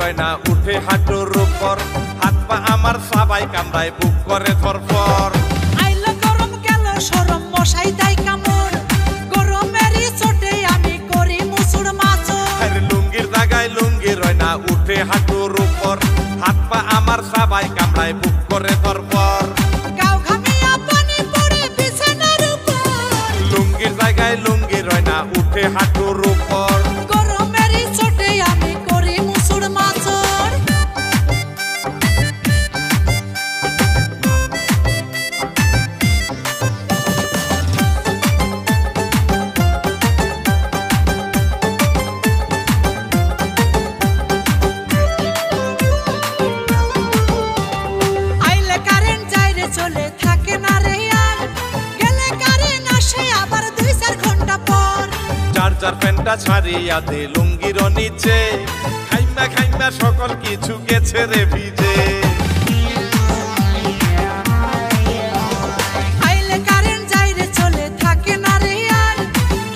রয় না উঠে হাঁটুর উপর, হাত পা আমার সবাই কামড়ায় বুক করে ধরফর। আইলো গরম গেল সরম মশাই দেয় কামড়, গরমেরই চোটে আমি করি মুসুর মাচড়। আরে লুঙ্গির জায়গায় লুঙ্গি রয় না উঠে হাঁটুর উপর, হাত পা আমার সবাই কামড়ায় বুক করে ধরফর। গাও ঘামিয়া পানি পড়ে বিছানার উপর, লুঙ্গির জায়গায় লুঙ্গি রয় না উঠে হাঁটুর উপর। গরমেরই চোটে আমি করি মুসুর মাচড়। আইলে কারেন্ট যাইরে চলে থাকে না রে আর, গেলে কারেন্ট আসে আবার 2-4 ঘন্টা পর। চার্জার ফ্যানটা ছাড়িয়া দে লুঙ্গির নিচে, খাইমা খাইমা সকল কিছু গেছে রে ভিজে। আইলে কারেন্ট যাইরে চলে থাকে না রে আর,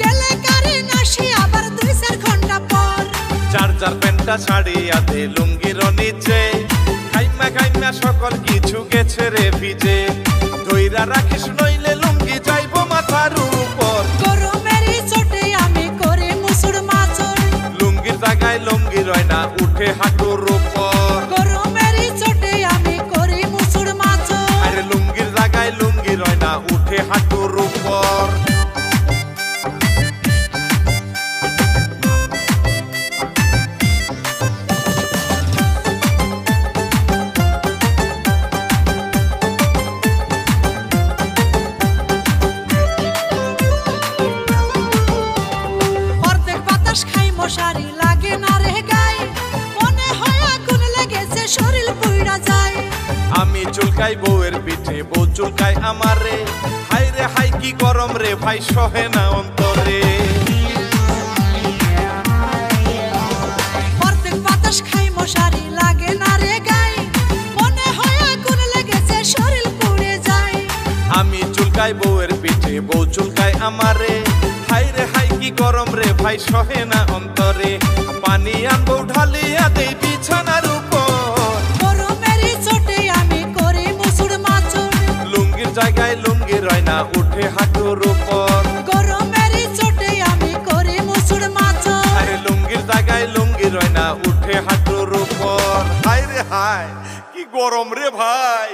গেলে কারেন্ট আসে আবার 2-4 ঘন্টা পর। চার্জার ফ্যানটা ছাড়িয়া দে লুঙ্গির নিচে, খাইমা খাইমা সকল কিছু গেছে রে ভিজে। ধইরা রাখিস নইলে লুঙ্গি যাইবো মাথার উপর। গরমেরই চোটে আমি করি মুসুর মাচড়, লুঙ্গির জায়গায় লুঙ্গি রয় না উঠে হাঁটুর উপর। গরমেরই চোটে আমি করি মুসুর মাচড়। আরে লুঙ্গির জায়গায় লুঙ্গি রয় না উঠে হাঁটুর উপর। অর্ধেক বাতাস খাই মশারি লাগে না রে গায়ে, মনে হয় আগুন লেগেছে শরীর পুইড়া যায়। আমি চুলকাই বউয়ের পিঠে, বউ চুলকাই আমারে, হাই রে হাই কি গরম রে ভাই সহে না অন্তরে। অর্ধেক বাতাস খাই মশারি লাগে না রে গায়ে, মনে হয় আগুন লেগেছে শরীর পুড়ে যায়। আমি চুলকাই বউয়ের পিঠে, বউ চুলকাই আমারে, হাই রে হাই কি গরম রে ভাই সহে না অন্তরে। পানি আনবো ঢালিয়া দেই বিছানার উপর। গরমেরই চোটে আমি করি মুসুর মাচড়, লুঙ্গির জায়গায় লুঙ্গি রয় না উঠে হাঁটুর উপর। গরমেরই চোটে আমি করি মুসুর মাচড়। আরে লুঙ্গির জায়গায় লুঙ্গি রয় না উঠে হাঁটুর উপর। হাই রে হাই কি গরম রে ভাই।